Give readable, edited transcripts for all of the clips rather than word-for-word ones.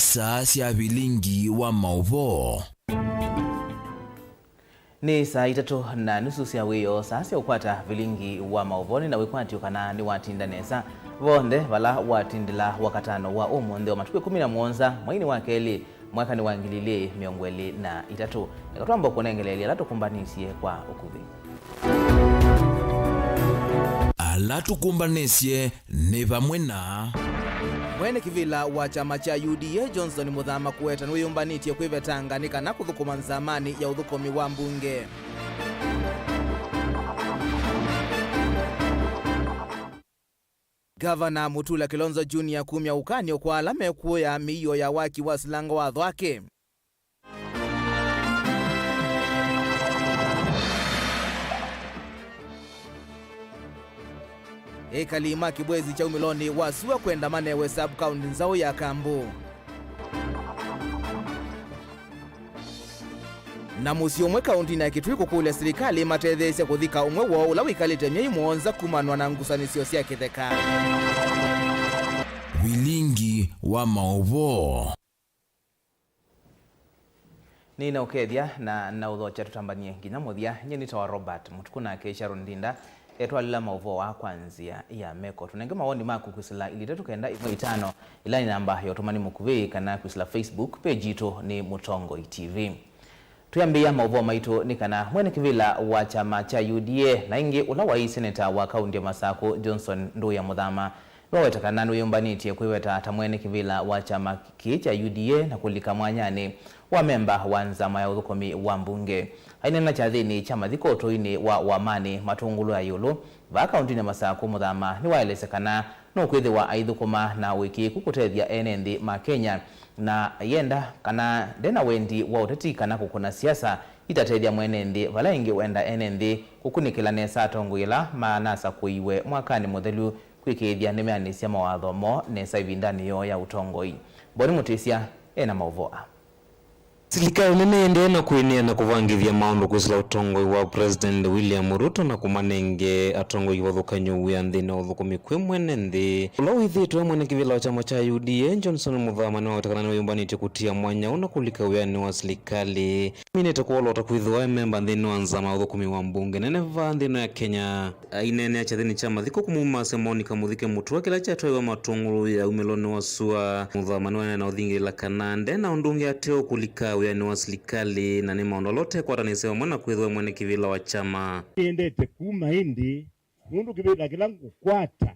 saa cia Vilingi Wa Mauvoo. Ni saa 3:30 cia wiyo saa cia ukwata Vilingi Wa Mauvoo na wikwatio kana ni watinda nesa vonde vala watindila wakatano wa umunthe wa matuku 17 mwaini wa keli mwaka ni wa 2023 nikatwamba kunengelelia latukumbanisie kwa ukuvi alatukumbanisye ni vamwe na mwene kivila wa chama cha UDA Johnson Muthama kuweta nuyumbanitie kwivetanganika na kuthukuma nzamani ya uthukomi wa mbunge. Gavana Mutula Kilonzo Junior kumya ukanyo kwa alame kuya miyo ya waki wa silango wa dhwake. Ekalima kibwezi cha umiloni wasuwa kwenda manewe sub-county nzao ya Kambu. Na musiomwe kaunti na kitwiko kule serikali matethesya kuthika umwe wo ula wikalite myei muonza kumanwa na ngusanisio cia kitheka. Vilingi Wa Mauvoo. Nina ukethia na uthocha tutambanie nginya muthia nyenita wa Robert Mutuku na Keisha Rundinda etwalila mauvoo wa kwanzia ya meko tunenge mawoni maku kwisila ili tetu kenda 5 ila ni namba yotumani mukuvi kana kwisila Facebook page ito ni Mutongo TV. Tuyambia mauvoo maitu ni kana mwene kivila wa chama cha UDA na ingi ula wa seneta wa kaunti ya Masako Johnson Muthama waweta kana nuyumbanitie kuiweta hata mwene kivila wa chama cha UDA na kulika mwanyani wa memba wa nzama ya uthukomi wa mbunge. Hainena chathini chama thikoto ini wa wamani matungulu ya yulu va kaunti ya Masako Muthama ni waelesekana no kwithi wa aithukuma na wiki kukutethia enendi ma Kenya na yenda kana dena wendi wa uteti kana kukuna siasa itatethia mwenendi vala ingi wenda enendi kukunikila nesa atongwila maanasa kuiwe mwakani muthelu kwikithia nimeanisya mawathomo nesa ivindani yo ya utongoi. Boni Mutisia ena mauvoo. Serikali nene ndena kuenea na kuvangithia maundu kwisila utongoi wa President William Ruto na kumanenge atongoi wathukanyo wia nthi na uthukumi kwi mwene nthi ula withitwe mwene kivila wa chama cha UDA Johnson Muthama ni wawetakana ni wayumbanite kutia mwanya una kulika wiani wa serikali minete kuolota kwithwa memba nthini wa nzama uthukumi wa mbunge nene va nthino ya Kenya inene achathini chama thiko kumuma semoni kamuthike mutua kila chatoi wa matungulu ya umiloni wa sua Muthama ni wana uthingila kanande na undungi ateo kulika wiani wa serikali na ni maondo lote kwa tanisewa mwana kwithwa mwene kivila wa chama endete kuma indi mundu kivila kilangu kwata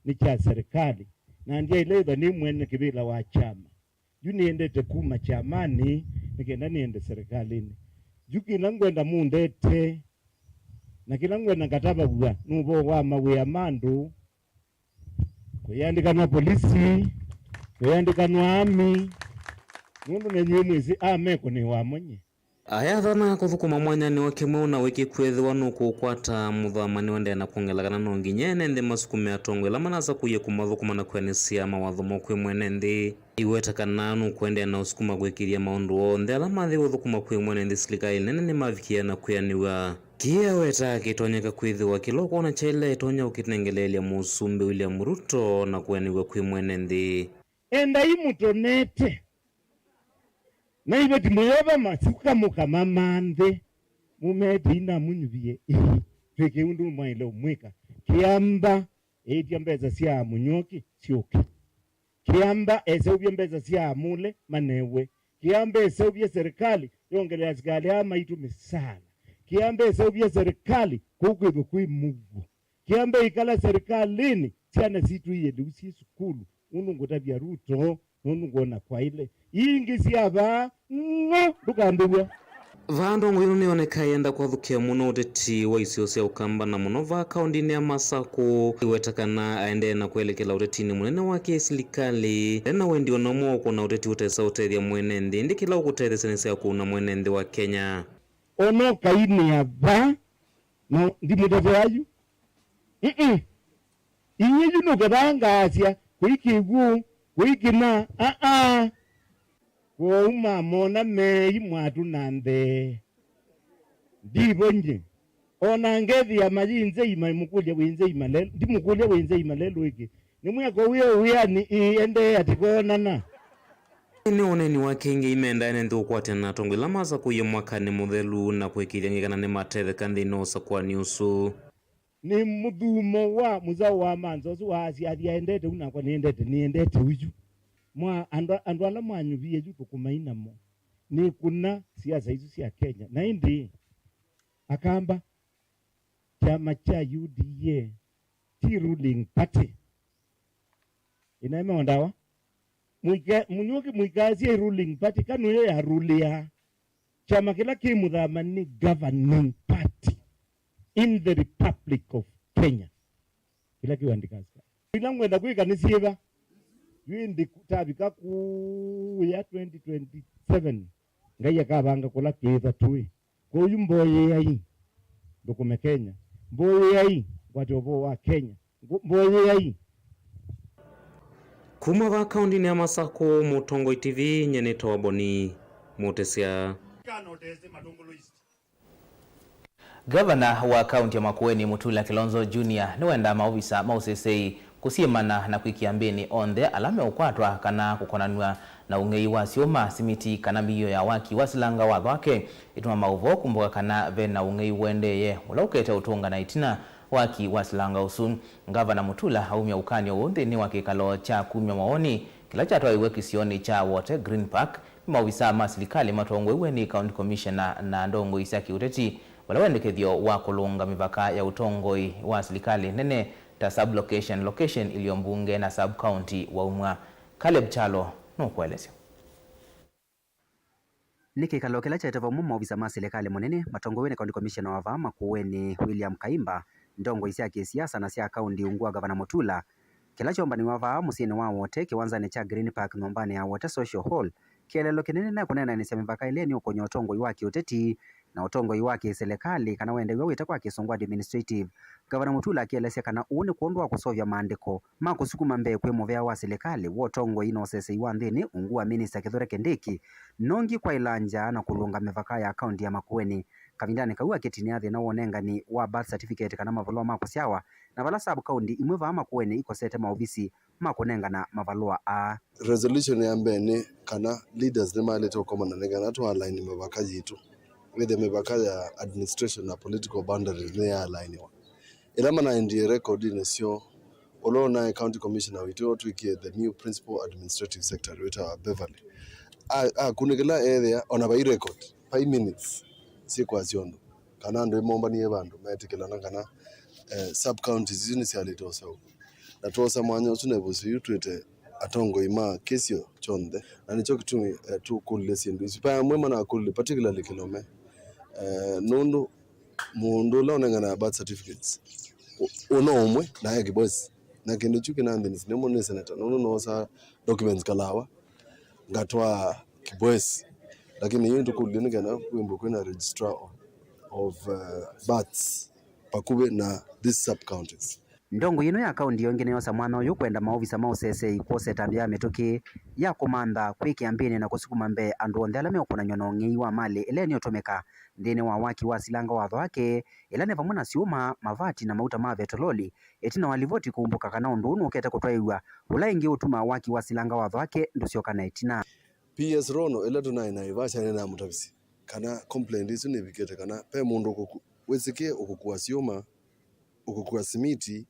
ni cha serikali na ndia ileitha ni mwene kivila wa chama juni endete kuma chamani nikenda niende serikalini juki langwenda mundete na kilangwenda kataba bwa nubo wa mawe mandu kuyandika na polisi kuyandika na army mundu nenye mwezi ameko ni wa mwenye aya thana kuthukuma mwanya ni wakimwe una wiki kwethwa nuku kwata Muthama ni wende na kuongelagana no nginyene nthi masukume atongwe la manasa kuye kumathukuma na kwenisia mawathomo kwi mwene nthi iweta kana nu kwende na usukuma gwikiria maundu onthe ala mathi guthukuma kwi mwene nthi serikali nene ni mavikia na kuyaniwa kia weta kitonyeka kwithwa kiloko na chele itonya ukinengelelia musumbi William Ruto na kuyaniwa kwi mwene nthi enda imutonete na ibe timoyoba masuka mukamamanthe mumedina munyuvie tweke undu mwaile umwika kiamba etia mbeza sia munyoki sioki kiamba eseubye mbeza sia mule manewe kiamba eseubye serikali yongelea serikali ama itu misala kiamba eseubye serikali kukwithu kwi mugu kiamba ikala serikalini siana situ iye dusi sukulu unungu tabia Ruto unungu na kwa ile ingi siaba dukanduwa vandu ngwino nioneka yenda kwathukia muno uteti wa isio cia ukamba na muno va kaunti ya Masako iwetakana aende na kuelekela utetini munene wake serikali na wendi ona mwoko na uteti utesa utethia mwene nthi ndi kila ukutethesani cia kuna mwene nthi wa Kenya ono kaini ava no ndi mutete ayu inyi juno kadangasia kuikigu kuikina kwa mona mei mwatu nande ndivo nje ona ngethi ya majinze ima mukulia wenze ima lelo ndi mukulia wenze ima lelo iki ni mwako uye ni ende atikona na Ni oneni wake inge imenda ene nthu kwate na tongo ila masa kuya mwakani muthelu na kwikiria ngikana ni matetheka nthini usa kwa niusu ni muthumo wa muzao wa manzo so wasi athiendete una kwa niendete uju mwa andu ala mwanyuvie ju tukumaina mo ni kuna siasa hizo cia Kenya na indi akamba chama cha UDA ti ruling party inaema ndawa munyuki muikazie ruling party kanu yo ya rulia chama kila kimuthamani governing party in the Republic of Kenya kila kiwandikaza ila ngwenda kuikanisiva yindi kutabika ku ya 2027 ngaya kabanga kula kitha tuwe ko uyu mboye yai ndukume Kenya mboye yai watovo wa Kenya mboye yai kuma va kaunti ni ya Masako Mutongoi TV nyeneta wa Boni Mutesia. Gavana wa kaunti ya Makueni Mutula Kilonzo Junior ni wenda maofisa mausesei kusiemana na kwikiambeni onthe alame ukwatwa kana kukonanwa na ungei wa sioma simiti kana mbiyo ya waki wasilanga watho wake ituma Mauvoo kumbuka kana vena ungei wendeye ulaukete utunga na itina waki wasilanga usu. Gavana Mutula haumia ukanyo unthi ni wakikalo cha kumya maoni kila cha iwe kisioni cha wote Green Park maofisa masilikali matongwe iwe ni county commissioner na ndongo isaki uteti wala wendekethio wa kulunga mipaka ya utongoi wa serikali nene ta sub location iliyo mbunge na sub county wa umwa. Caleb Chalo no kuelezea Niki kalokela cha etava mumo ofisa ma serikali munene matongowene county commissioner wa Vama kuweni William Kaimba ndongo isia kisiasa na sia county ungua gavana Mutula kila chomba ni wava musini wa wote kiwanzani cha Green Park nombani ya wote social hall kielelo kinene na kunena ni semipaka ile ni ukonyo utongo iwaki uteti na utongo iwaki serikali kana wende wewe itakuwa kisongwa administrative. Gavana Mutula akielezea kana uone kuondoa kusovya maandiko ma kusukuma mbee kwemo vya wa serikali wotongo ino sese iwanthini ungua minister Kithure Kindiki nongi kwa ilanja na kulunga mivaka ya akaunti ya Makueni kavindani kauwa kitini athi na wonenga ni wa birth certificate kana mavalua mako siawa na vala sub county imwe va Makueni iko sete maofisi makunenga na mavalua a resolution ya mbene kana leaders ne maleta ukomana negana to align mivaka yitu with the mivaka ya administration na political boundaries ne ya align wa ila mana ndi record ni sio olona county commissioner witu twiki the new principal administrative secretary wita Beverly kunigela area ona by record 5 minutes si kwa siondo kana ndo momba ni ebandu metikela kana sub counties initially tosa na tosa mwanya usune busi yutwete atongo ima kesio chonde na nicho kitumi tukule sindu sipa mwema na kulile particularly kilome nundu mundu la onengana birth certificates uno umwe na yake boss na kindu chuki na ndini nemo ne senator nundu no sa documents kalawa ngatwa kibwesi lakini yindu kulile ngana kwimbo kuna registrar of births pakube na this sub counties ndongo ino ya kaunti yongene yosa mwana uyu kwenda maofisa mausese ikose tambia mituki ya kumanda kwiki ambini na kusukuma mbe andu onthe alame ukunanywa na ungei wa mali ile ni utumika ndini wa waki wa silanga watho wake ila neva mwana siuma mavati na mauta ma vetololi etina walivoti kumbuka kana undu unu uketa kutwaiwa ula ingi utuma waki wa silanga watho wake ndusioka na etina PS Rono ila tunaina ivasha nena mutavisi kana complaint isu nevikete kana pe mundu wesike ukukuwa siuma ukukuwa simiti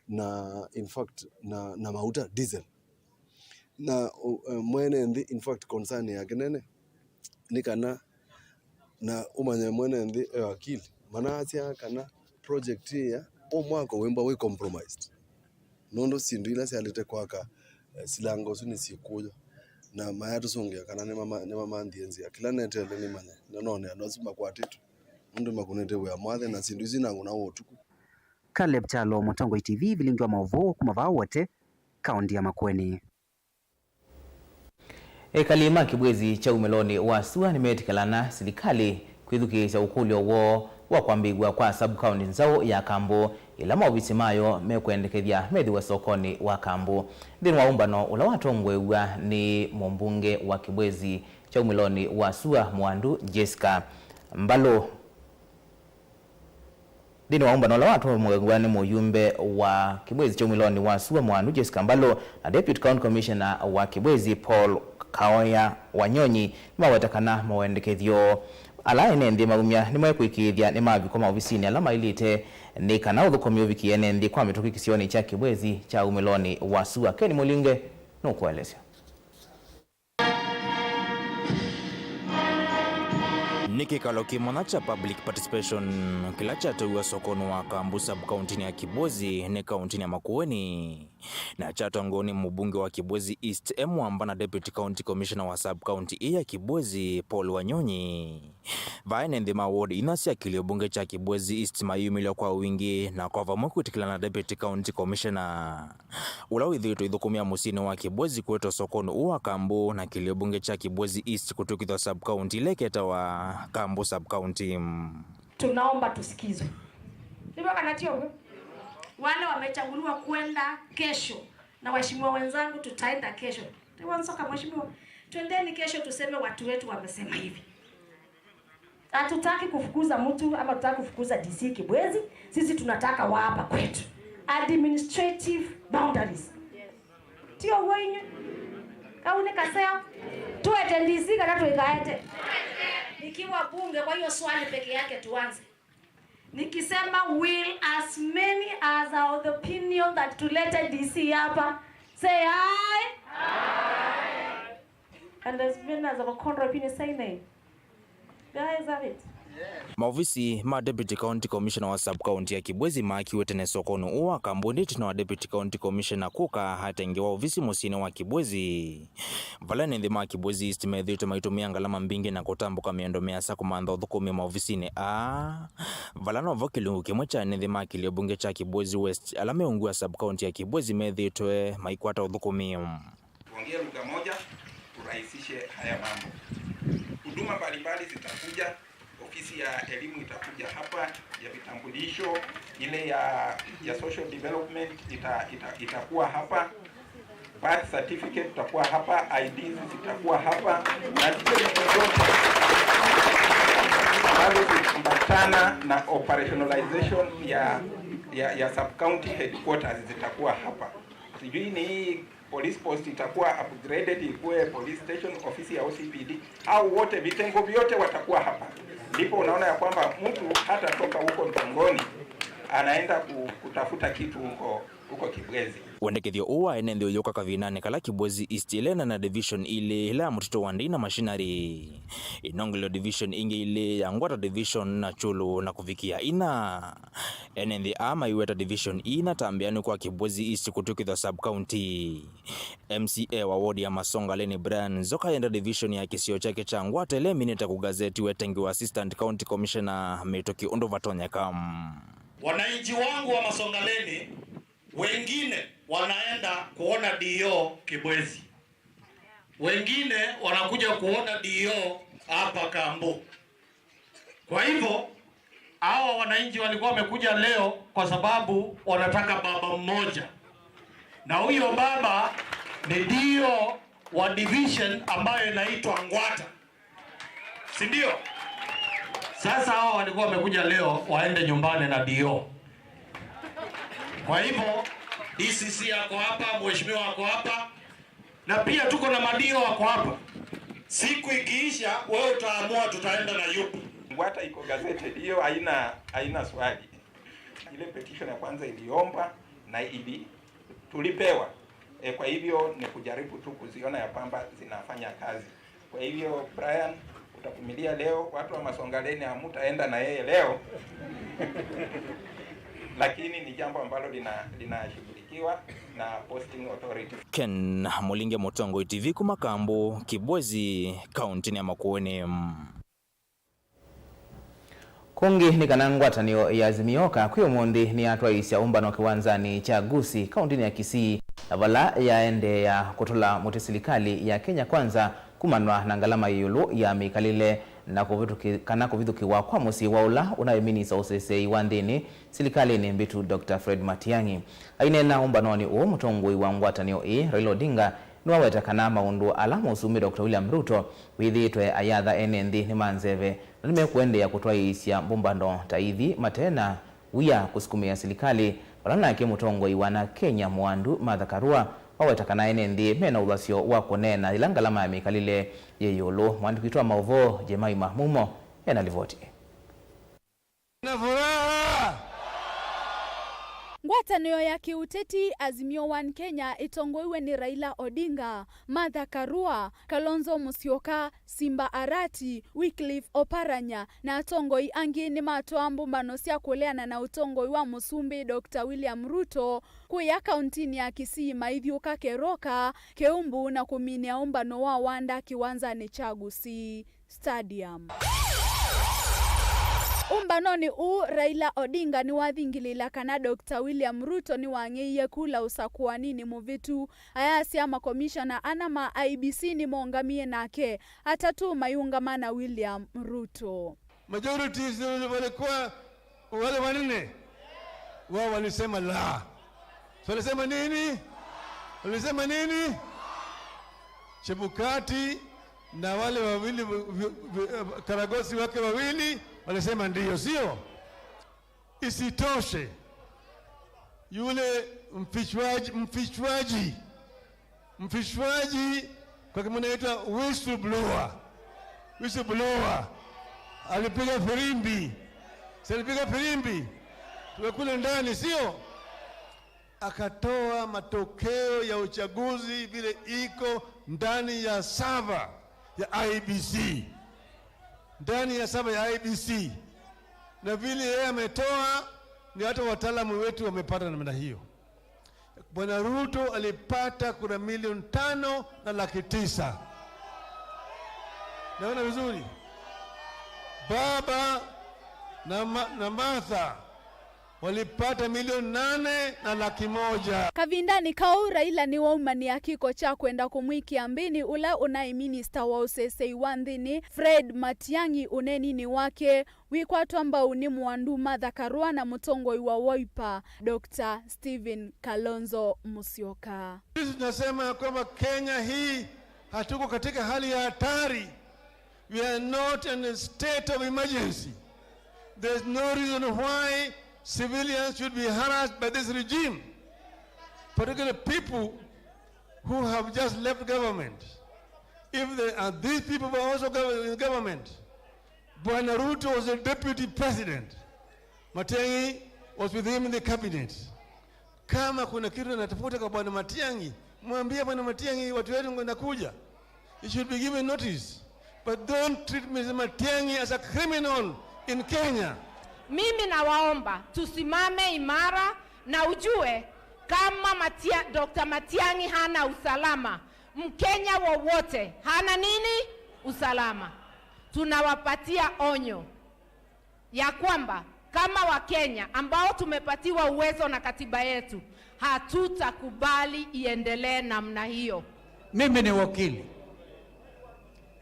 na in fact na mauta diesel na mwene ndi in fact concern ya kenene nikana na umanya mwene ndi akili manasya kana project ya omwako wemba we compromised nondo sindu ila sialete kwaka silango suni sikuja na mayatu songia kana ne mama ndienzi ya kila netele ni manya none anozima kwatitu mundu makunete we amwathe na sindu zinangu na wotuku. Caleb Chalo Mutongoi TV Vilingi Wa Mauvoo kumavaa wote kaunti ya Makueni. Kalima kibwezi cha umeloni wa sua nimetikalana serikali kwithukisha ukulyo wo wa kwambigwa kwa sub county nzao ya Kambo ila maofisi mayo mekwendekethia methiwe sokoni wa Kambo thini wa umbano ula watongwewa ni mumbunge wa kibwezi cha umeloni wa sua Mwandu Jessica Mbalo dini waumba nola watu mwegwani muyumbe wa kibwezi cha umiloni wa suwa Mwandu Jessica Mbalo na Deputy County Commissioner wa kibwezi Paul Kaoya Wanyonyi mawetakana mawendekethio ala enendi maumya ni mwekuikithia ni mabiko maofisini alama ilite ni kana uthukomi uviki enendi kwa mituki kisioni cha Kibwezi cha umiloni wa Sua. Keni Mulinge nukuelezea. Ni kikalo kimona cha public participation kila chatoiwa sokono wa Kambu sub-county ya Kibwezi ni kaunti ya Makueni na chatongoni mbunge wa Kibwezi East Mwamba na deputy county commissioner wa sub-county ya Kibwezi Paul Wanyonyi vaene ndima ward inasia kilio bunge cha Kibwezi East mayumilio kwa wingi na kwa vamwe kutikila na deputy county commissioner ula withito idhukumia musini wa Kibwezi kweto sokono uwa Kambu na kilio bunge cha Kibwezi East kutukidho sub-county leketa wa Kambu sub-county. Tunaomba tusikizwe. Ndivyo kanatio wale wamechaguliwa kwenda kesho na waheshimiwa wenzangu tutaenda kesho. Tuwansoka mheshimiwa. Twendeni kesho tuseme watu wetu wamesema hivi. Hatutaki kufukuza mtu ama tutaki kufukuza DC Kibwezi. Sisi tunataka wa hapa kwetu. Administrative boundaries. Tio wenye kaune kaseo tuete DC kana tuikaete. Nikiwa bunge kwa hiyo swali peke yake tuanze. Nikisema will as many as are of the opinion that tulete DC hapa say aye. Aye. And as many as of a contrary opinion say nay. Guys, have it. Maofisi ma deputy county commissioner wa sub-county ya Kibwezi maakiwete ne sokono uwa Kambonditi na wa deputy county commissioner kuka hatengewa ofisi musini wa Kibwezi. Valane ndi maa Kibwezi East medhito maitumia ngalama mbingi na kutambuka miendo measa kumanda udhukumi maofisini valano vokilungu kimwecha ndi maa kilio bunge cha Kibwezi West alame ungu wa sub-county ya Kibwezi medhito maikwata udhukumi. Kuongea lugha moja urahisishe haya mambo. Huduma mbalimbali zitakuja. Ofisi ya elimu itakuja hapa, ya vitambulisho, ile ya social development itakuwa hapa, birth certificate itakuwa hapa, IDs zitakuwa hapa, na zile zote ambazo zinaambatana na operationalization ya sub-county headquarters zitakuwa hapa. Sijui ni police post itakuwa upgraded ikuwe police station, ofisi ya OCPD, au wote vitengo vyote watakuwa hapa. Ndipo unaona ya kwamba mtu hata toka huko Ntongoni anaenda kutafuta kitu huko Kibwezi. Wendekethio uwa enendio yoka kavinane kala Kibwezi East ilena na division ile ila mutito wandina machinery. Inongilo division inge ile ya Ngwata division na Chulu na kufikia ina. Enendi ama iweta division ina tambiani kwa Kibwezi East kutukidho sub-county. MCA wa ward ya Masonga Leni Brian zoka yenda division ya kisio chake cha Ngwata ile minita kugazeti wetengi wa assistant county commissioner Metoki Ondo Vatonya kam. Wananchi wangu wa Masonga Leni wengine wanaenda kuona DO Kibwezi, wengine wanakuja kuona DO hapa Kambu. Kwa hivyo hawa wananchi walikuwa wamekuja leo kwa sababu wanataka baba mmoja, na huyo baba ni DO wa division ambayo inaitwa Ngwata, si ndio? Sasa hawa walikuwa wamekuja leo waende nyumbani na DO. Kwa hivyo DCC yako hapa, mheshimiwa wako hapa, na pia tuko na madio wako hapa. Siku ikiisha wewe utaamua tutaenda na yupi. Ngwata iko gazeti hiyo, haina swali. Ile petition ya kwanza iliomba na tulipewa. Kwa hivyo ni kujaribu tu kuziona ya kwamba zinafanya kazi. Kwa hivyo Brian, utavumilia leo, watu wa Masonga Leni hamtaenda na yeye leo. Lakini ni jambo ambalo linashughulikiwa na posting authority. Ken Mulinge Motongo TV kuma Kambu Kibwezi kaunti ya Makueni. Kungi ni kana ngwatanio ya Azimioka kwiyo mondi ni atwa isya umbano kiwanzani cha Gusi kaunti ya Kisii vala yaende ya kutola mutesilikali ya Kenya Kwanza kumanwa na ngalama yulu ya mikalile na kuvithukiwa kwa musi waula unayeminisa usesei wa ndini silikali ni mbitu Dr. Fred Matiang'i ainena umbanoni uo mutongoi wa ngwatanio Raila Odinga niwaweta kana maundu alama usumi Dr. William Ruto withitwe ayatha enendi ni manzeve na nimekuende ya kutwa isya mbumbando taithi matena wia kusukumia silikali walana yake mutongoi wana Kenya Mwandu Martha Karua wawetakana ene nthi mena uthasyo wa kunena ila ngalama ya mikalile yeyulu. Mwandiki wa Mauvoo Jemaima Mumo ena livoti. Ngwatanio ya kiuteti Azimio One Kenya itongoiwe ni Raila Odinga, Martha Karua, Kalonzo Musyoka, Simba Arati, Wycliffe Oparanya na atongoi angi ni matoa mbumbano cia kuleana na utongoi wa Musumbi Dr. William Ruto kuya kauntini ya Kisii maithiuka Keroka, Keumbu na kuminia umbano wa wanda kiwanzani cha Gusii Stadium. Umbanoni Raila Odinga ni wathingilila kana Dr. William Ruto ni wangeiye kula usakuanini muvitu ayasi ama komishona anama IBC ni mongamie nake atatu mayungamana William Ruto. Majorities walikuwa wale wanne wao walisema la. Walisema nini? Walisema nini? Chebukati na wale wawili karagosi wake wawili walisema ndiyo, sio? Isitoshe yule mfichwaji kwa kimona inaitwa whistleblower alipiga firimbi. Alipiga firimbi tuwekule ndani, sio? Akatoa matokeo ya uchaguzi vile iko ndani ya server ya IBC. Ndani ya server ya IBC. Na vile yeye ametoa ni hata wataalamu wetu wamepata namna hiyo. Bwana Ruto alipata kura 5,900,000. Naona vizuri? Baba na Martha walipata 8,100,000. Kavindani kau Raila ni waumani ya kiko cha kwenda kumwikia mbini ula unai minister wa usesei wanthini Fred Matiang'i uneni ni wake wikwatu ambao ni mwandu Martha Karua na mutongoi wa Wiper Dr. Stephen Kalonzo Musyoka. Sisi tunasema kwamba Kenya hii hatuko katika hali ya hatari. We are not in a state of emergency. There's no reason why civilians should be harassed by this regime, particularly people who have just left government. If they are these people were also in government, Bwana Ruto was a deputy president. Matiang'i was with him in the cabinet. Kama kuna kitu natafuta kwa Bwana Matiang'i, mwambie Bwana Matiang'i watu wetu wanakuja. He should be given notice. But don't treat Mr. Matiang'i as a criminal in Kenya. Mimi nawaomba tusimame imara na ujue kama Dr. Matiang'i hana usalama, Mkenya wowote hana nini? Usalama. Tunawapatia onyo ya kwamba kama Wakenya ambao tumepatiwa uwezo na katiba yetu, hatutakubali iendelee namna hiyo. Mimi ni wakili.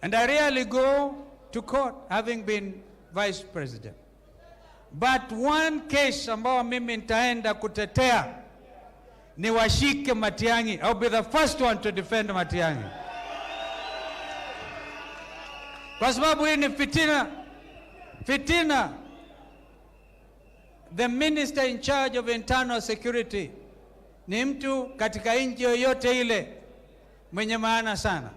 And I rarely go to court having been vice president. But one case ambao mimi nitaenda kutetea ni washike Matiang'i. I'll be the first one to defend Matiang'i. Kwa sababu hii ni fitina. The minister in charge of internal security ni mtu katika nchi yoyote ile mwenye maana sana.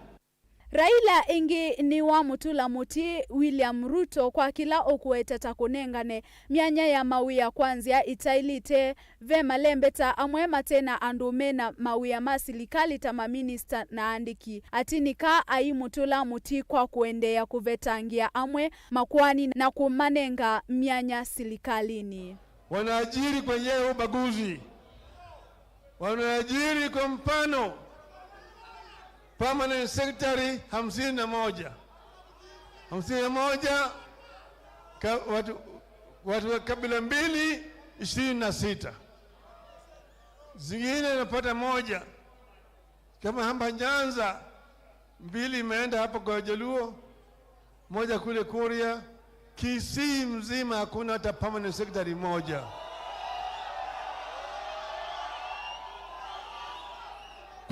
Raila ingi ni wa mutula muti William Ruto kwa kila okueteta kunengane mianya ya mawia kwanzia itailite vema lembeta amwema tena andumena mawia masilikali tama minister na andiki atinika ai mutula muti kwa kuendea kuvetangia amwe makwani na kumanenga mianya silikalini. Wanaajiri kwenye ubaguzi, wanaajiri kwa mfano permanent secretary 51 watu wa kabila mbili 26, zingine napata moja. Kama hapa Nyanza 2 imeenda hapa kwa Jaluo, moja kule Kuria. Kisii mzima hakuna hata permanent secretary moja.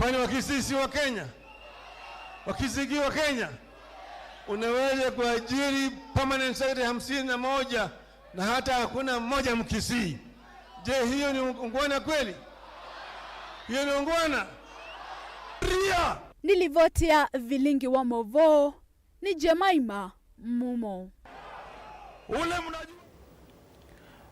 Kwani Wakisii si wa Kenya? Wakisii wa Kenya? Unaweza kuajiri permanent secretary 51 na hata hakuna mmoja Mkisii. Je, hiyo ni ungwana kweli? Hiyo ni ungwana? Ria. Nilivotia Vilingi Wa Mauvoo ni Jemaima Mumo.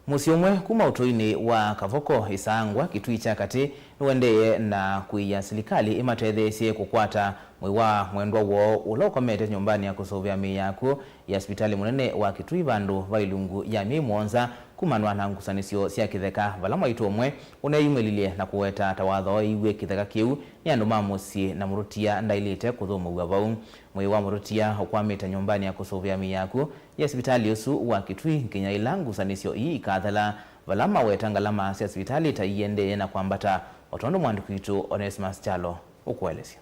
Musiumwe kuma utoini wa Kavoko isangwa kitui cha kati nuendeye na kuiya serikali imatethesie kukwata mwiwa mwendwa wo ulokomete nyumbani ya kusovya miyaku ya hospitali munene wa kitui bandu vailungu ya mimwonza kumanwa na ngusanisio sia kitheka vala mwaitu omwe uneyumelilie na kuweta tawatho iwe kitheka kiu ni andu mamusi na murutia ndailite kuthumuwa vau mwiwa murutia ukwamite nyumbani ya kusovya miyaku ya hospitali usu wa kitui nginya ila ngusanisio ii ikathala vala maweta ngalama sia hospitali taiyende na kwambata otondo mwandiku itu Onesimus Chalo ukuelesya.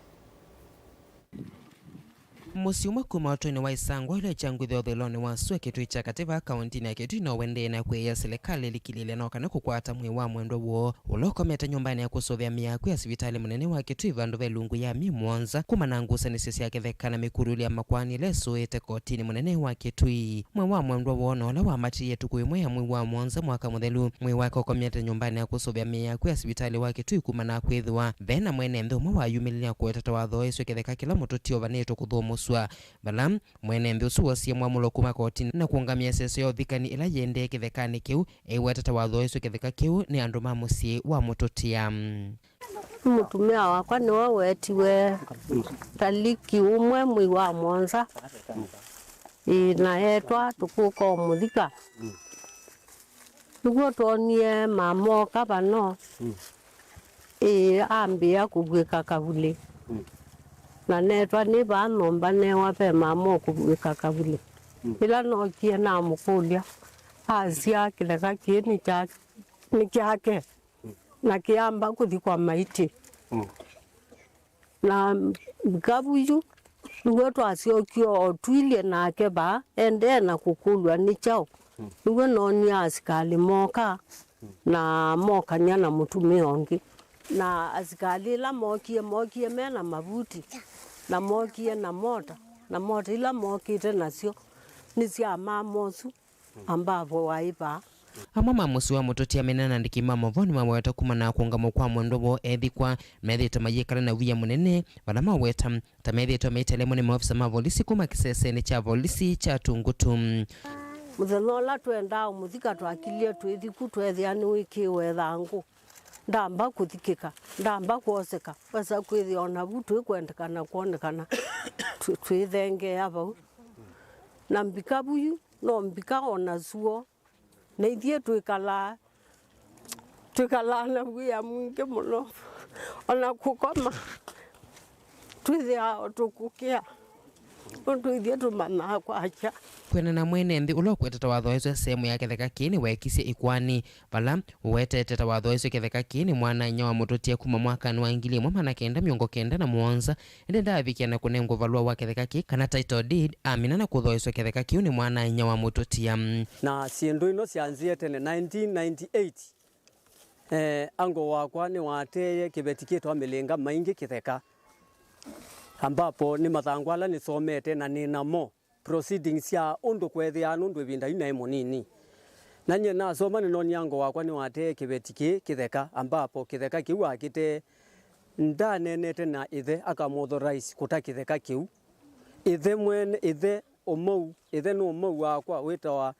Musiumwe kuma otoni wa isangwa ile changwithe otheloni wa sue kitui cha kativa kaunti ya kitui no wende na kweya serikali likilile no kana kukwata mwiwa mwendo wo ulokomete nyumbani ya kusovya miyaku ya hospitali munene wa kitui vandu velungu ya mimwonza kuma na ngusanisio sia kitheka na mikuruli ya makwani leso ete kotini munene wa kitui mwiwa mwendo wo no la wa mati yetu kuimwe ya mwiwa mwonza mwaka muthelu mwiwa kokomete nyumbani ya kusovya miyaku ya hospitali wa kitui kuma na kwithwa vena mwene nthumo wa yumilia kuetata watho isu kitheka kila mututio vaneto kuthumo swa balam mwene mbiusu wasia mwamulo kuma kotini na kuungamia seso yo thikani ila yende kithekani kiu eiwetata watho isu kitheka kiu ni andu mamusi wa mututia. Mutumia wakwa ni wetiwe taliki umwe mwi wa mwonza inaetwa tukuko muthika tugo tonie mamoka bano ambia kubwika kavuli na netwa ni banomba ne wape mamo kubwika kavuli ila no kie na mukulia asia kile kini chake na kiamba kuthikwa maiti na gabuyu nuwe twasiokio otwilie nake ba ende na kukulwa ni chao nuwe noni asikali moka na moka nyana mutumia ongi na asikali la mokie mena mabuti na mokie na mota ila mokite nasio nisia mamosu ambavo waipa Ama mamusi wa mututia menana ndikima mavoni maweta kuma na kuungamo kwa mwendo wo ethikwa methita mayekala na wia munene wala maweta tamethita meitele mune maofisa mavolisi kuma kiseseni cha volisi cha Tungutu. Muthenola twenda muthika twakilie twithiku twethiani wiki wethangu ndamba kuthikika ndamba kuoseka basa kwithiona butu kwendekana kuonekana twithenge aba na mbika buyu no mbika ona suo na ithie twikala na wia mwingi muno ona kukoma twithia tukukia undu ithie tumana kwacha kwena na mwene mbi ulokweteta watho iso sehemu ya kitheka kini wekisye ikwani vala uweteteta watho iso kitheka kini mwana nya wa mututia kuma mwaka wa 1997 ende ndavikia na kunengwa valua wa kitheka ki kana title deed amina na kutho iso kitheka kiu ni mwana nya wa mututia na siendo ino sianzie tene 1998 ango wakwa ni wateye kibeti kitwa milinga maingi kitheka ambapo ni mathangwala ni somete na ni namo proceedings ya undu kwethia nundu vinda ina munini nanye na soma ni noni yango wakwa ni wate kibeti kitheka ambapo kitheka kiu akite ndanenete na ithe akamauthorize kuta kitheka kiu ithe mwene ithe omou ithe no omou wakwa witawa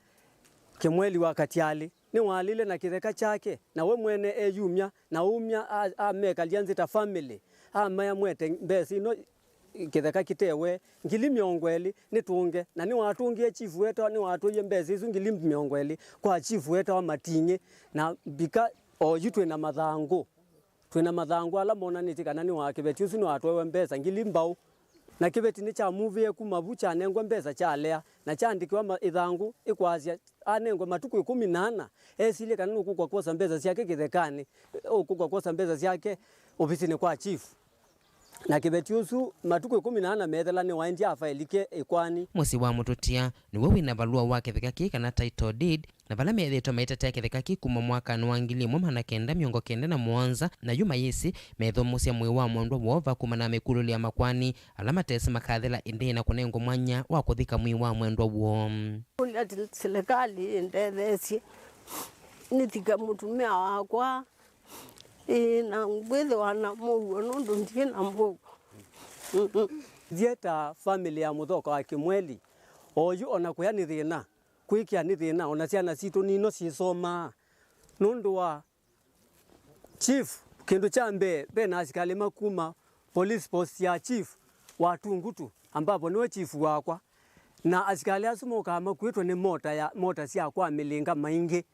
Kimweli wa Katiali ni walile na kitheka chake na we mwene eyumya na umya ameka lianzita family amaya mwete mbesi no kitheka kitewe ngili miongweli nitunge na ni watungie chief wetu ni watuye mbezi izu ngili miongweli kwa chief wetu wa matinge na bika oyitwe na mathangu twina mathangu ala mona nitikana ni wa kibeti usu ni watwewe mbeza ngili mbau na kibeti ni cha movie ku mabucha anengwa mbeza cha lea na chandikiwa ithangu ikwazia anengwa matuku 18 esile kana ukukwa kosa mbeza yake kithekani ukukwa kosa mbeza yake ofisini kwa chief na kibeti usu matuku 18 methela ni waindi afailike ikwani musi wa mututia ni wewe na balua wa kitheka ki kana title deed na vala methetwa maitete kitheka ki kuma mwaka wa 1997 na yuma yisi metho musia mwi wa mwendwa wova kuma na mikululi ya makwani alama tesi makathela indi na kunengo mwanya wa kuthika mwi wa mwendwa wo serikali ndethesi nithika mutumia wakwa na ngwethe wana Mauvoo nundu ndie na Mauvoo. Dieta family ya Muthoka wa Kimweli oyu ona kuya ni thina kwikia ni thina ona ciana citu nino cisoma nundu wa chief kindu cha mbe bena asikali makuma police post ya chief wa Tungutu ambapo niwe chief wakwa na asikali asumoka makwitwo ni mota cia kwa milinga maingi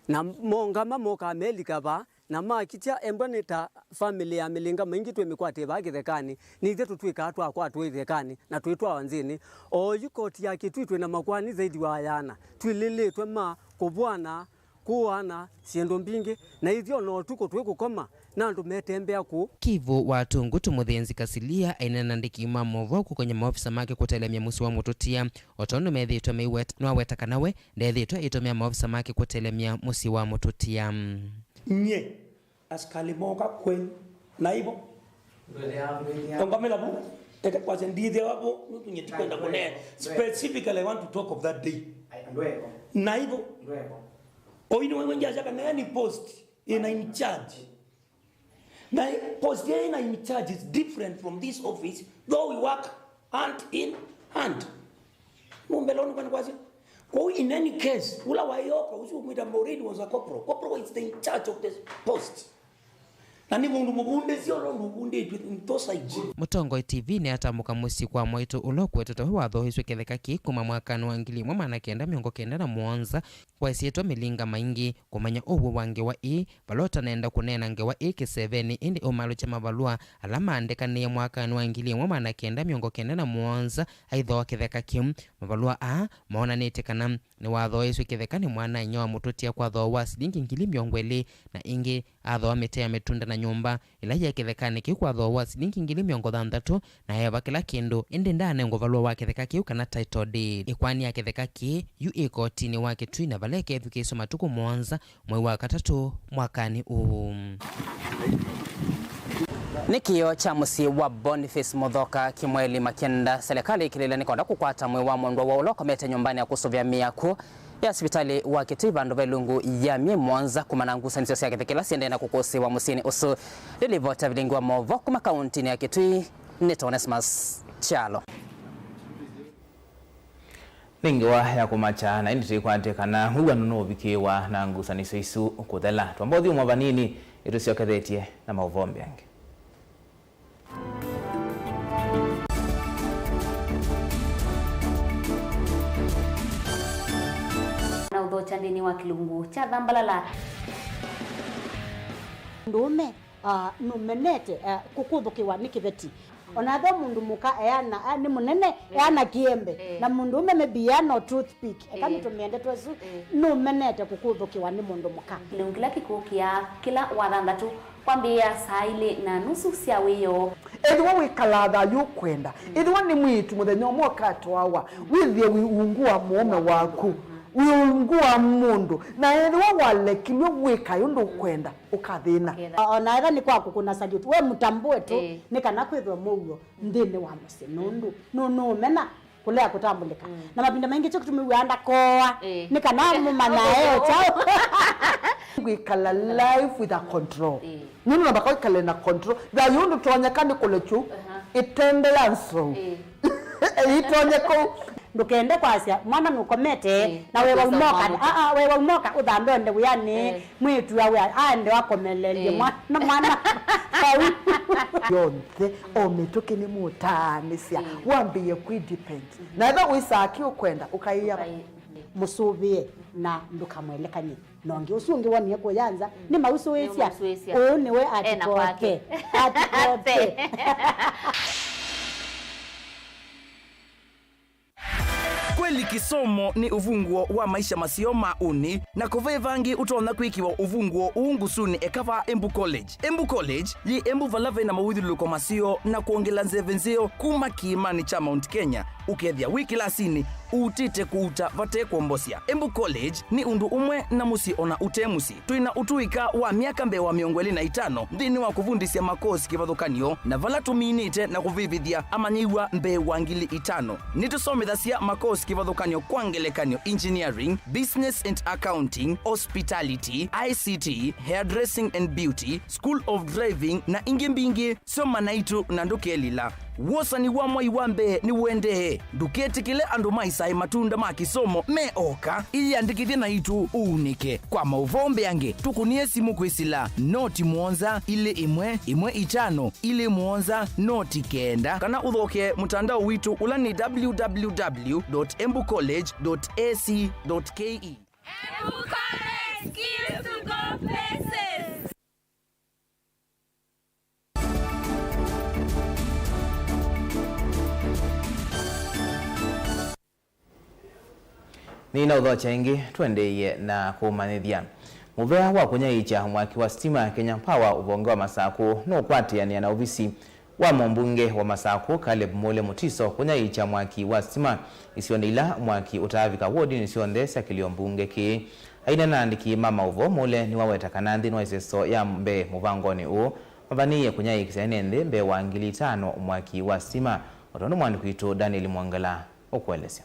na mongama moka melika ba na makitia emboneta family ya milinga maingi twe mikwate bagithekani nithe tutwika atwa kwa twithekani na twitwa wanzini o yukoti ya kitwitwe na makwani zaidi wa yana twililetwe ma kubwana kuana siendo mbingi na ithio no tuko twikukoma na ndu metembea ku Kivu wa Tungutu muthenzi Kasilia ainena ndikima Mauvoo kwenye maofisa make kutelemia musi wa mututia otondo methitwe meiwet no aweta kanawe ndethitwe itomia maofisa make kutelemia musi wa mututia nye askali moka kwen naibo ngomela bu eka kwa ndide wabo nyetikenda kune specifically I want to talk of that day naibo oino wenja jaka nani post in charge na post in charge is different from this office though we work hand in hand mumbeloni kwa kwazi. In any case, ula wayoka usumwita Maureen was a corporal. Corporal is in charge of this post. Nani mundu mubunde sio ro mubunde ntosa iji. Mutongo TV ni atamuka musi kwa mwitu ulokwetete watho hiswe ketheka ki kuma mwakani wa 1997 waisietwa milinga maingi kumanya uwe wange wa balota naenda kunena nge wa K7 indi umalo cha mavalua alama andekania mwakani wa 1997 aidha wa ketheka ki mavalua maona netekana ni watho hiswe ketheka ni mwana nyoa mututia kwa tho wa silingi 200 na ingi atho wa metea metunda na nyumba ila ya kethekani ki kwa tho wa silingi 200 na heva kila kindu indi ndane ngovalua wa ketheka ki kana title deed ikwani ya ketheka ki yu kotini wake twina valeke thukiso matuku mwanza mwezi wa 3 mwakani Nikio cha musi wa Boniface Muthoka Kimweli Makenda serikali ikilile nikonda kukwata mwe wa mwendo wa ulokomete nyumbani ya kusuvya miaku ya hospitali wa Kitiba ndo Vilungu ya Mwanza kumanangusa nisio siya kithikila siende na kukosi wa musini usu lilivota Vilingi Wa Mauvoo kuma kauntini ya Kitui Nito Onesmus Chalo Ningiwa ya kumacha na indi kwandekana huwa nuno bikiwa na ngusa niso isu kuthela twambothi umwavanini itusio kethetie na Mauvoo mbyange na udhocha ndini wa kilungu cha Dhambalala ndume numenete kukuthukiwa ni kiveti onathe mundu muka eana ni munene eana kiembe na mundu ume mebiano toothpick ekamitumende twesu numenete kukuthukiwa ni mundu muka kilungu kila kikukia kila wathanthatu kwambia saa 2:30 cia wiyo edwa wikalatha yukwenda edwa ni mwitu muthenya umwe katwawa withie wiungua muome waku wiungua mundu na edwa walekilwe wika yundu kwenda ukathina ona etha ni kwaku kuna salute we mutambue tu ni kana kwithwa Mauvoo ndini wa musi nundu no mena kulea kutambulika na mapinda mengi cyo kutumiwanda koa ni kana mumana chao wikala life with a control nunu na bakao ikale na control da yundu tonyekani kulechu itende yanso itonyeko ndukende kwasia mwana nukomete na wewe umoka wewe umoka uthambe onde uyani mwitu yawe ande wakomelelie mwana yonthe omituki ni mutanisia wambiye kwidepend na eba wisaki ukwenda ukaiya musubie na ndukamwelekanye nongi usungi wani yako yanza ni mauso wesia niwe atikote Kweli kisomo ni uvunguo wa maisha masio mauni na kove vangi utona kwikiwa uvunguo uungusuni ekava Embu College. Embu College yi Embu valave na mawithuluko masio na kuongela nzevenzeo kuma kiimani cha Mount Kenya ukethia wiki lasini utite kuuta vate kwombosia. Embu College ni undu umwe na musi ona utemusi. Tuina utuika wa miaka mbe wa 25 ndini wa kuvundisia makosi kivathukanio na vala tuminite na kuvivithia amanyiwa mbe wa 5,000. Nitusomithasia makosi kivathukanio kwa ngelekanio engineering, business and accounting, hospitality, ICT, hairdressing and beauty, school of driving na ingi mbingi soma naitu na ndukelila. Wosa ni wa mwai wambe ni wendehe. Duketi kile andu maisai matunda makisomo meoka ili andikithia na itu unike. Kwa mauvombe yange tukunie simu kwisila noti muonza ile imwe 5 ile muonza noti kenda. Kana uthoke mutandao witu ula ni www.embucollege.ac.ke. Embu College, skills to go places. Nina udhocha ingi tuendeye na kumanithia. Muvea wa kunyaicha mwaki wa stima Kenya Power uvonge wa Masaku no kwatiania na ofisi wa mbunge wa Masaku Caleb Mole Mutiso kunyaicha mwaki wa stima isiondila mwaki utavika wodi nisiondesa kilio mbunge ki aina nandiki mama uvo Mole ni waweta kanandi no iseso ya mbe muvangoni u mavaniye kunyaikisa enende mbe wa 5,000 mwaki wa stima. Otono mwandikitu Daniel Mwangala okuelesya.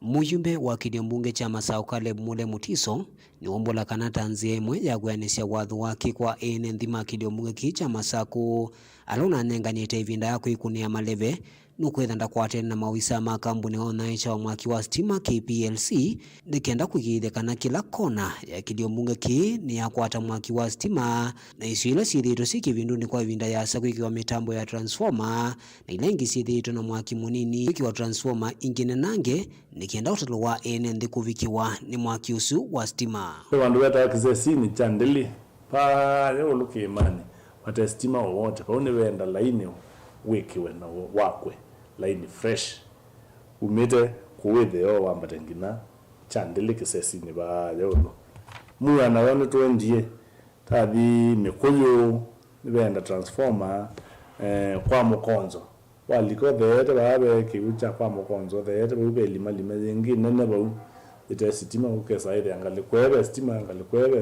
Mujumbe wa kilio mbunge cha Masaku Caleb Mole Mutiso ni ombola kanata nzie mwe ya kuyanisya wathu wake kwa ene nthima kilio mbunge kicha Masaku alona nenganite ivinda yako ikunia maleve nukwethanda kwatene na mawisa makambuni onaicha wa mwaki wa stima KPLC nikenda kuigithekana kila kona ya kilio mbunge ki ni ya kwata mwaki wa stima na isuila sithito si kivinduni kwa ivinda ya saku ikiwa mitambo ya transformer na ilengi sithito na mwaki munini ikiwa transformer ingine nange nikenda utalo wa ene ndi kuvikiwa ni mwaki usu wa stima. Wandu weta kizesi ni chandeli pa leo luke imani wata stima wote pa wenda laini wikiwe na wakwe laini fresh umite kuwethe o wambatengina chandeli kisesi ni ba leo muana wana tuendie tathi mikoyo wenda transformer kwa mukonzo waliko thete babe kiucha kwa mukonzo thete ube lima zingi nene bau ite sitima ukesa ile angalikwebe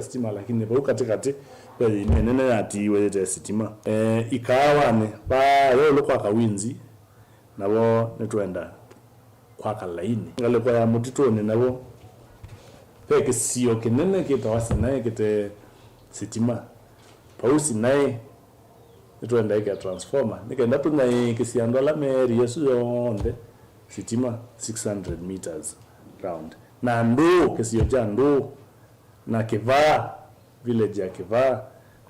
stima lakini bau katikati bali nene ati ite sitima ikawane ba leo kwa kawinzi nabo netwenda kwa kalaini ngalikuwa ya mutitoni nabo peke sio kinene kitawasi naye kite sitima pausi naye netwenda ika transformer nikaenda tuna kisiandola meri yesu yonde sitima 600 meters round na ndo kesio jando na kivaa village ya kivaa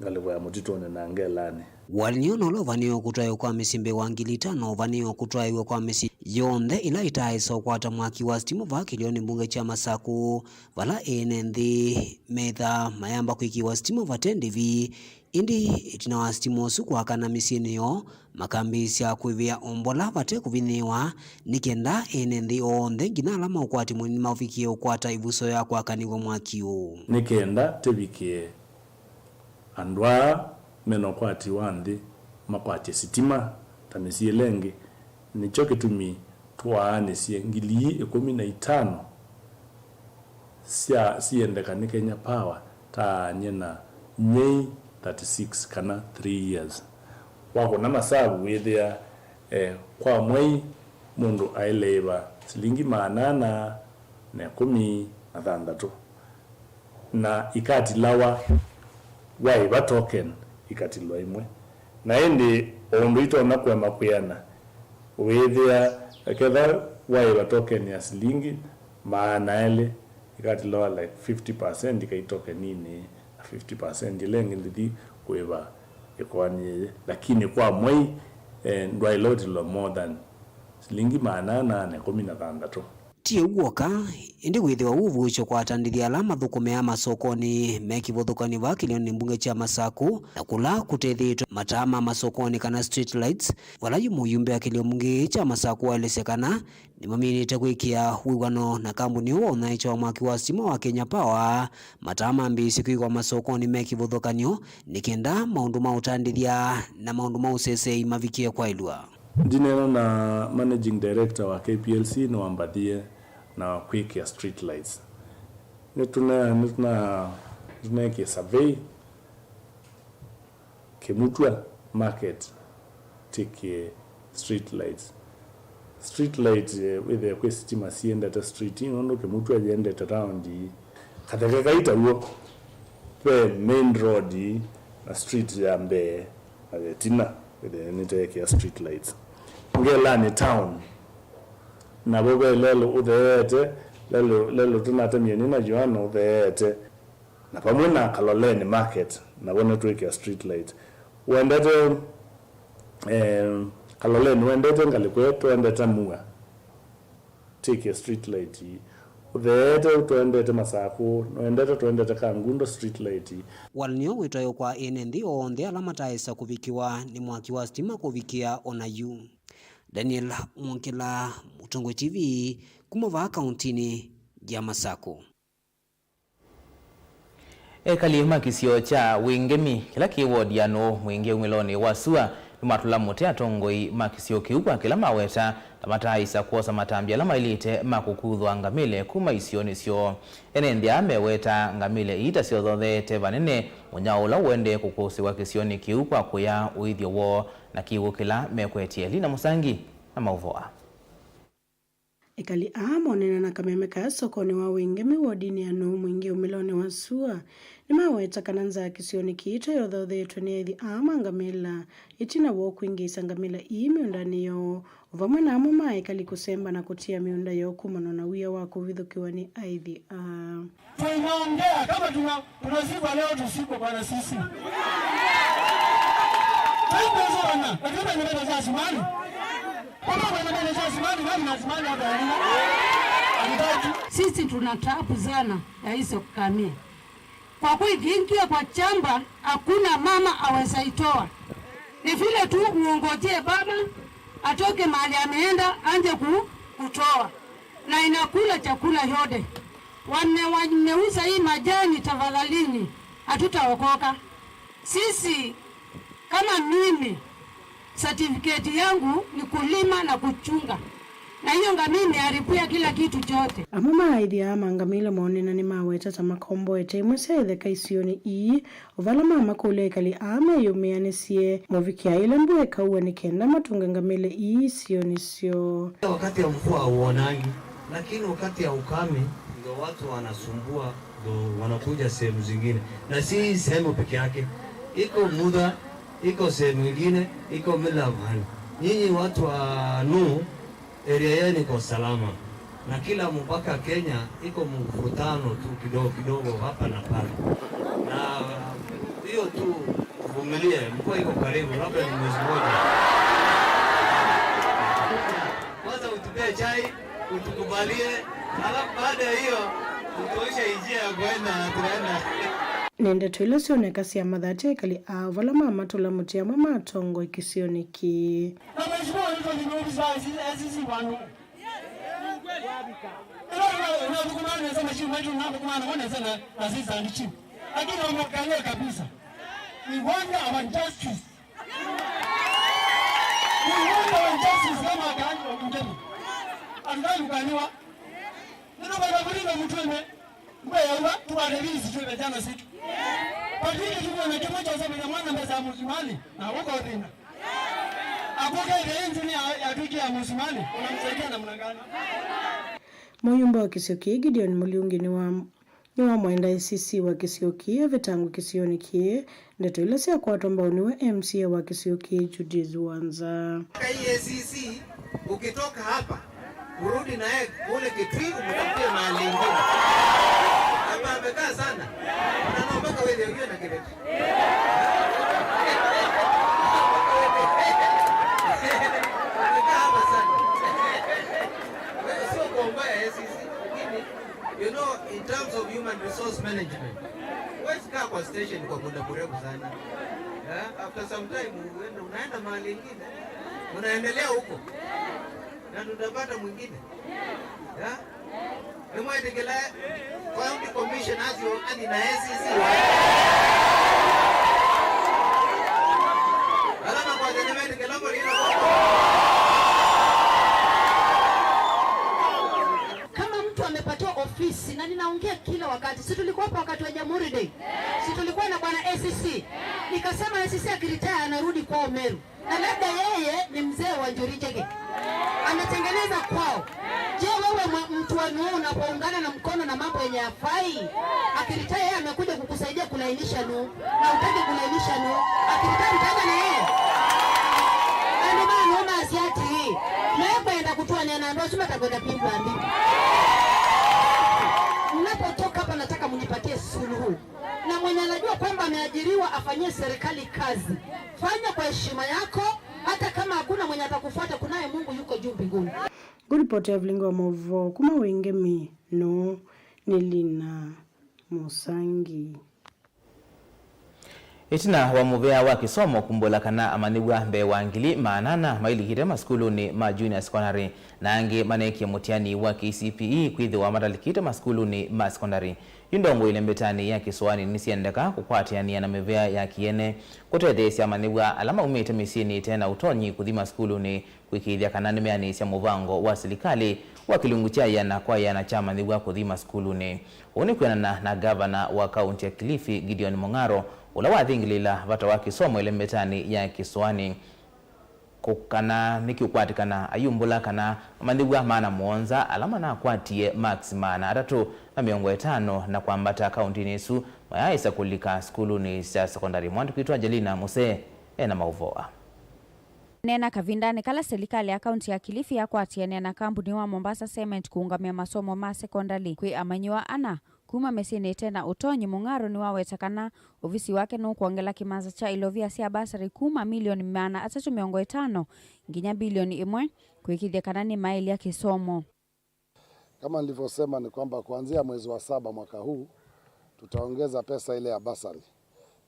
ngalikuwa ya mutitoni na angelane walinyono lo vanio kutwayo kwa misimbe wa 5,000 vanio kutwayo kwa misi yonde ila itaiso kwata mwaki wa stima va kilioni mbunge cha Masaku vala ene nthi metha mayamba kuikiwa stima vatendivi indi itina wa stima osu kwakana misini yo makambisya kwivia ombola vate kuviniwa nikenda ene nthi onthe ngina alama ukwati munini maufikie ukwata ivuso ya kwakaniwa mwaki u nikenda tevikie andwa meno kwati wandi makwati sitima tamisi lengi nicho kitumi twaane sie ngili 15 siendeka ni Kenya Power ta nyena nyei 36 kana 3 years wako na masabu wethia kwa mwei mundu aileva silingi 816 na ikati lawa waiva token ikatilwa imwe na endi ondu itona kwa makuyana wethia ketha waiva token ya silingi maana ele ikatilwa like 50% ikaitoke nini 50% ilengi ndithi kuiva ikwani lakini kwa mwei ndwailotilo more than silingi 816 tie uoka indi withiwa uvucho kwa atandithia alama thukumea masokoni mekivuthukani va kilioni mbunge cha Masaku na kula kutethitwe matama masokoni kana street lights wala yumuyumbe akilio mbunge cha Masaku walesekana ni maminite kwikia wiwano na kambuni uo unaicha wa mwaki wa stima wa Kenya Power matama mbisi kwa masokoni mekivuthukanio nikenda maundu mautandithia na maundu mausesei mavikie kwa ilua Dinero na managing director wa KPLC na wambadie na quick ya street lights. Nituna ke survey ke mutua market take street lights. Street lights with the kwestima sienda ta street ino ke mutua jende around kataka kaita huo pe main road na street ya mbe tina with the nitake street lights. Ngela ni town na bobe lelo udete lelo tunatamia ni majuano udete na pamuna Kaloleni market na bona tuweke street light wendete Kaloleni wendete ngalikwetu wendete mua take a street light udete tuendete Masaku tuendete Kangundo street light walnyo witoyo kwa enendi onde alamataisa kuvikiwa ni mwaki wa stima kuvikia onayu. Daniel Mwonkela, Mutungu TV, kumova kauntini ya Masako. Kalima kisio cha wingemi kila kiwodi yano mwingi umiloni wasua matula mote atongoi makisio kiukwa kila maweta tamata isa kuosa matambia lama ilite makukudhwa ngamile kuma isioni sio enendia meweta ngamile ita sio dhothe tevanene mwenyaula uende kukusi wa kisioni kiukwa kuya uidhio wo na kiwu kila mekwetie Lina Musangi na Mauvoa. Ekali monena na kamemeka sokoni wa wingemi wodini ya no mwingi umiloni wasua ni maweta kananza kisioni kiita yodhothe tuniethi ngamila itina wo kuingisa ngamila miundani yo uvamwe na amuma ekali kusemba na kutia miunda yo kumano na wia wako vidhukiwa ni aithi tunaongea kama tunazikwa leo tusikwa bwana sisi sisi tunatabu sana ya hizo kukamia. Kwa kuingia kwa chamba hakuna mama aweza itoa. Ni vile tu uongojee baba atoke mahali ameenda anje kutoa. Na inakula chakula yote. Waneuza hii majani tafadhalini hatutaokoka. Sisi kama mimi certificate yangu ni kulima na kuchunga. Na hiyo ngamimi haripia kila kitu chote. Amuma idea ngamila monena ni maweta ta makombo ete mwese kaisioni ovala mama kule kali yumeanisie movikia ile mbweka uwe ni kenda matunga ngamile sioni sio. Wakati ya mvua uonangi, lakini wakati ya ukame ndio watu wanasumbua, ndio wanakuja sehemu zingine. Na si sehemu peke yake. Iko muda, iko sehemu nyingine, iko mila mahali. Nyinyi watu wa area yenu iko salama. Na kila mpaka Kenya iko mvutano tu kidogo hapa na pale. Na hiyo tu vumilie, mvua iko karibu, labda ni mwezi mmoja. Kwanza utupee chai, utukubalie, alafu baada ya hiyo utoisha njia ya kwenda tunaenda. Nende tuile sioneka siya madhati kali vala mama tula mutia mama atongo ikisioniki. Mwewa tuwarelizi tuwe jana situ. Kwa hili tuwe na kimoja za mwana mbeza musimani na huko dhina. Akuka ile injini ya tuki ya musimani unamsaidia namna gani? Moyumba wa Kisioki Gideon Muliungi ni wa mwenda ICC wa Kisioki vitangu Kisioni kie ndeto ile siya kwa watu ambao ni wa MCA wa Kisioki Judith Wanza. ICC ukitoka hapa urudi na yeye kule Kitui umtafutie mahali ingine. Hapa amekaa sana. Anaomba wewe ndio na kibeti. Amekaa sana. Wewe sio kuomba ICC. You know, in terms of human resource management, wewe kaa kwa station kwa muda mrefu sana. After some time unaenda mahali ingine. Unaendelea huko. Na tutapata mwingine. Mwete kila county commission azio hadi na SCC. Alama kwa mwete kila mbona mtu amepatiwa ofisi, na ninaongea kila wakati. Si tulikuwa hapa wakati wa Jamhuri Day? Si tulikuwa na bwana ACC? Nikasema ACC akiritaya anarudi kwao Meru. Na labda yeye ni mzee wa Njurichege. Ametengeneza kwao. Je, wewe mtu wa Nuhu unapoungana na mkono na mambo yenye hafai? Akiritaya yeye amekuja kukusaidia kulainisha Nuhu na utaki kulainisha Nuhu. Akiritaya mtaja na yeye. Ndio maana naona asiati hii. Leo enda kutoa nyana ndio sema takwenda pigwa ambi. Mnapotoka hapa nataka mnipatie suluhu. Na mwenye anajua kwamba ameajiriwa afanyie serikali kazi. Fanya kwa heshima yako, hata kama hakuna mwenye atakufuata, kunaye Mungu yuko juu mbinguni. Guripotea Vilingi Wa Mauvoo kuma wengemi no nilina Musangi. Itina wa muvea wa kisomo kumbola kana amaniwa mbe wangili maanana maili hitema skulu ni ma junior secondary na ange maneki mutiani wa KCPE kwithe wa madalikite ma skulu ni ma secondary yundongo ile mbetani ya kiswani nisiendeka kukwatiania na mevea ya kiene kutethesya amaniwa alama umite misini tena utonyi kuthima skulu ni kwikithia kana nimeani cia muvango wa serikali wa kilungu cha yana kwa yana chama niwa kuthima skulu ni uni kwenana na governor wa kaunti ya Kilifi Gideon Mongaro ula wathingilila vata wa kisomo ile mbetani ya kiswani kukana nikiukwatikana ayumbula kana mandigwa maana muonza alama na kwatie max maana 350 na kwambata kaunti nesu mayaisa kulika skulu ni sa secondary mwandu kuitwa Jelina Muse ena Mauvoa. Nena kavindani kala serikali ya kaunti ya Kilifi ya kwatiania na kampuni wa Mombasa Cement kuungamia masomo ma secondary kwi amanyiwa ana kuma mesini tena utonyi Mungaro ni wawetakana ofisi wake no kuongela kimaza cha ilovia sia basari kuma milioni 350 nginya bilioni 1 kuikithia kanani maili ya kisomo. Kama nilivyosema ni kwamba kuanzia mwezi wa 7 mwaka huu tutaongeza pesa ile ya basari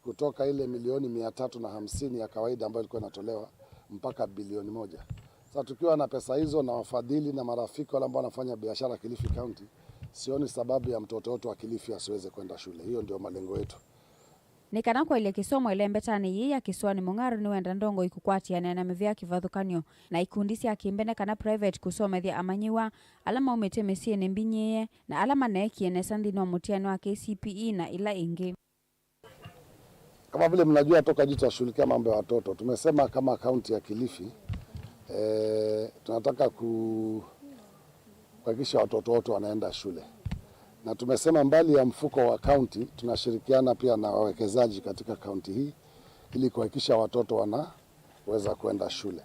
kutoka ile milioni 350 ya kawaida ambayo ilikuwa inatolewa mpaka bilioni 1. Sasa tukiwa na pesa hizo na wafadhili na marafiki wale ambao wanafanya biashara Kilifi County, sioni sababu ya mtoto wetu wa Kilifi asiweze kwenda shule. Hiyo ndio malengo yetu. Nikana kwa ile kisomo ile mbetani yeye kiswani Mungaro ni wenda ndongo ikukwatiana na mevya kivathukanio na ikundisi akimbene kana private kusomethia amanyiwa alama umete mesie nembinye na alama na ekiene sandi no mutiani wa KCPE na ila ingi. Kama vile mnajua toka jitu ashughulikia mambo ya watoto, tumesema kama kaunti ya Kilifi tunataka kuhakikisha watoto wote wanaenda shule. Na tumesema mbali ya mfuko wa kaunti tunashirikiana pia na wawekezaji katika kaunti hii ili kuhakikisha watoto wanaweza kwenda shule.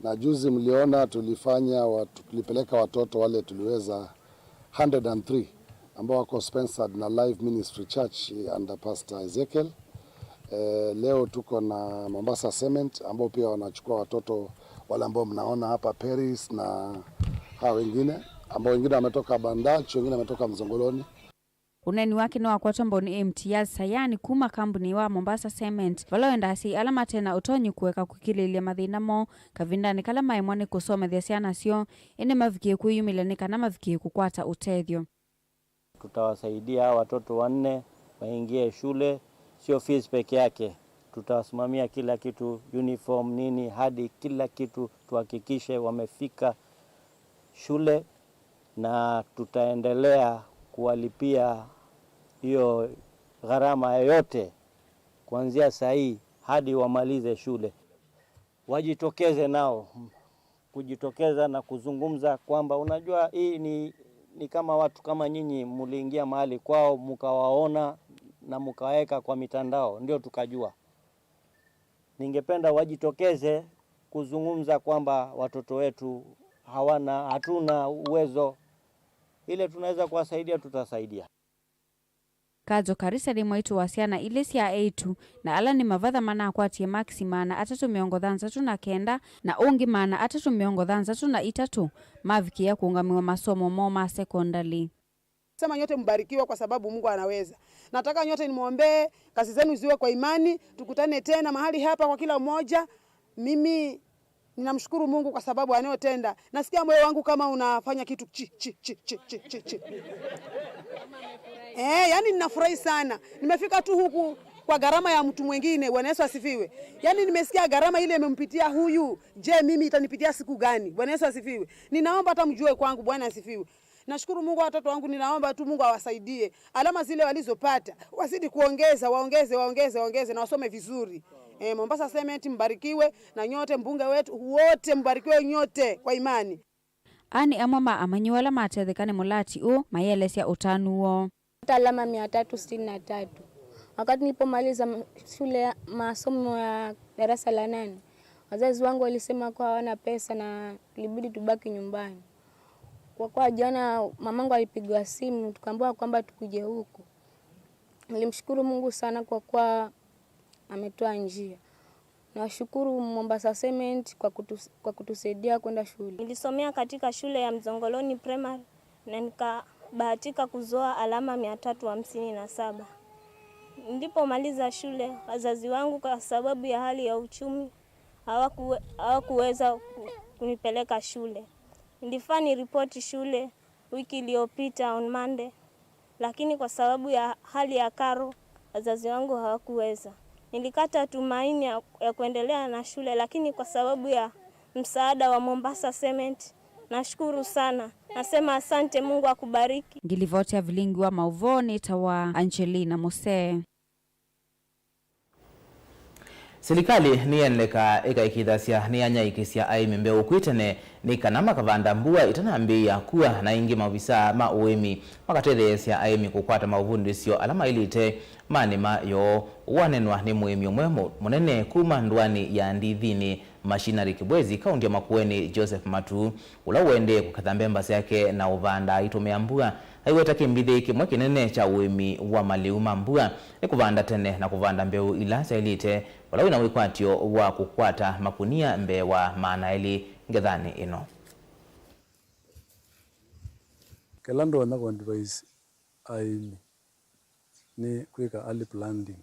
Na juzi mliona tulipeleka watoto wale tuliweza 103 ambao wako sponsored na Life Ministry Church under Pastor Ezekiel. Leo tuko na Mombasa Cement ambao pia wanachukua watoto wale ambao mnaona hapa Paris na hawa wengine ambao wengine wametoka Bandachi, wengine wametoka Mzongoloni. Uneni wake no akwata mboni MTS sayani kuma kampuni wa Mombasa Cement valoenda si alama tena utonyi kuweka kukililia mathina mo kavindani kala maimwani kusoma thia ciana cio ene mavikie kuyumilani kana mavikie kukwata utethio. Tutawasaidia watoto 4 waingie shule, sio fees peke yake. Tutawasimamia kila kitu, uniform nini hadi kila kitu, tuhakikishe wamefika shule na tutaendelea kuwalipia hiyo gharama yote kuanzia saa hii hadi wamalize shule. Wajitokeze nao kujitokeza na kuzungumza kwamba unajua hii ni kama watu kama nyinyi muliingia mahali kwao mkawaona na mkaweka kwa mitandao ndio tukajua. Ningependa wajitokeze kuzungumza kwamba watoto wetu hatuna uwezo, ile tunaweza kuwasaidia tutasaidia. Kazo karisa ni mwaitu wasiana ile sia A2 na ala ni mavadha mana akwatie maxi mana 330 na kenda na ungi mana 330 na 3 mavikia kuungamiwa masomo moma secondary. Sema nyote mbarikiwa kwa sababu Mungu anaweza. Nataka nyote nimuombee, kazi zenu ziwe kwa imani, tukutane tena mahali hapa kwa kila mmoja. Mimi ninamshukuru Mungu kwa sababu anayotenda. Nasikia moyo wangu kama unafanya kitu chi. Yani ninafurahi sana. Nimefika tu huku kwa gharama ya mtu mwingine. Bwana Yesu asifiwe. Yani nimesikia gharama ile imempitia huyu. Je, mimi itanipitia siku gani? Bwana Yesu asifiwe. Ninaomba hata mjue kwangu. Bwana asifiwe. Nashukuru Mungu, watoto wangu ninaomba tu Mungu awasaidie. Alama zile walizopata wazidi kuongeza, waongeze na wasome vizuri. Mombasa Cement mbarikiwe, na nyote mbunge wetu wote mbarikiwe nyote kwa imani. Ani amama amanyiwala matethekane mulati u mayelesya utanuo. Alama 363. Wakati nilipomaliza shule ya masomo ya darasa la 8, wazazi wangu walisema kwa hawana pesa na ilibidi tubaki nyumbani. Kwa jana mamangu alipigwa simu tukaambiwa kwamba tukuje huku. Nilimshukuru Mungu sana kwa kuwa ametoa njia. Nashukuru Mombasa Cement kwa kutusaidia kwenda shule. Nilisomea katika shule ya Mzongoloni Primary na nikabahatika kuzoa alama 357. Nilipomaliza shule, wazazi wangu kwa sababu ya hali ya uchumi hawakuweza kunipeleka shule. Nilifaa niripoti shule wiki iliyopita on Monday, lakini kwa sababu ya hali ya karo wazazi wangu hawakuweza. Nilikata tumaini ya kuendelea na shule, lakini kwa sababu ya msaada wa Mombasa Cement nashukuru sana. Nasema asante, Mungu akubariki. Ngilivotia Vilingi Wa Mauvoo ni tawa Angelina Mose. Serikali niyenleka ikaikithasia niyanyaikisia aimi mbeu kwitene nikanama kavanda mbua itanambia kuwa na ingi mavisa ma uemi makatethesia aimi kukwata mauvundisio alama ilite manima yo wanenwa ni muemi umwe munene kuma ndwani ya ndithini Machinery Kibwezi kaunti ya Makueni Joseph Matu ula wende kukathambia mbasi yake na uvanda itumia mbua haiweta kimbithi kimwe kinene cha uemi wa maliuma mbua ni kuvanda tene na kuvanda mbeu ila sailite wala wina wikwatio wa kukwata makunia mbe wa maanaili ngethani ino. Kelando wana kwa advice aini ni kwika early planting.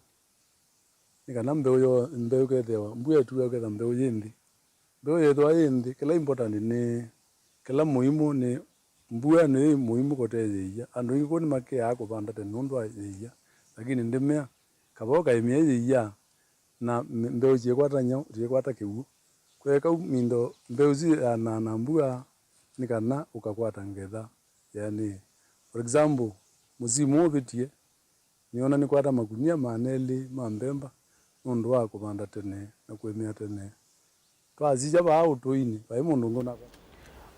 Nikana mbeu kethewa mbuya tu yaketha mbeu yindi. Mbeu yethwa yindi kila important ni kila muhimu ni mbuya ni muhimu kotetheia. Andu ingi kuni make ya kuvanda tene nundu wa yeia. Lakini ndimea kaboka imea yeia na mbeu chiekwata kiwu. Kweka mindo mbeu zi na mbuya nikana ukakwata ngetha. Yani for example musimu obitie niona ni kwata makunia maneli mambemba nundu wa kuvanda tene na kwemea tene twazija bao toini bai mundu ngona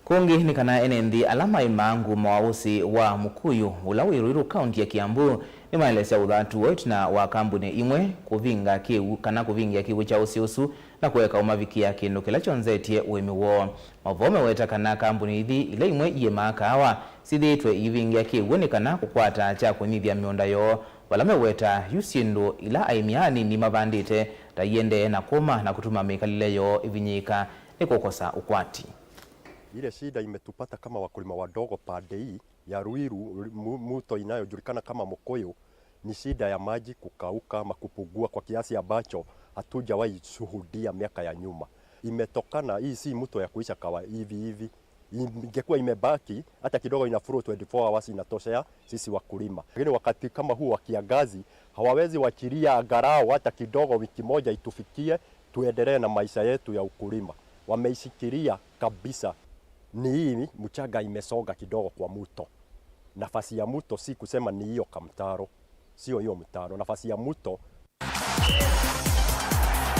kungi nikana enendi alama imangu mawausi wa Mukuyu ulawiru kaunti ya Kiambu ni maelesya uthatu wetu na wa kambuni imwe kuvinga kiwu kana kuvingia kiwu cha usiusu na kuweka umaviki ya kindu kila chonzetie uemi wo mavome weta kana kambuni ithi ile imwe iye makawa sithitwe ivingia kiwu ni kana kukwata cha kunyithia mionda yo walame weta yusindu ila aimiani ni mavandite tayende na kuma na kutuma mikalile yo ivinyika ni kukosa ukwati. Ile shida imetupata kama wakulima wadogo pande hii ya Ruiru muto inayojulikana kama Mukuyu ni shida ya maji kukauka ama kupungua kwa kiasi ambacho hatujawahi shuhudia miaka ya nyuma. Imetokana hii si mto ya kuisha kawa hivi. Ingekuwa imebaki hata kidogo ina flow 24 hours inatoshea sisi wakulima. Lakini wakati kama huu wa kiangazi hawawezi wachilia angalau hata kidogo wiki moja itufikie tuendelee na maisha yetu ya ukulima. Wameishikilia kabisa. Ni hii mchanga imesonga kidogo kwa mto. Nafasi ya mto si kusema ni hiyo kamtaro. Sio hiyo mtaro. Nafasi ya mto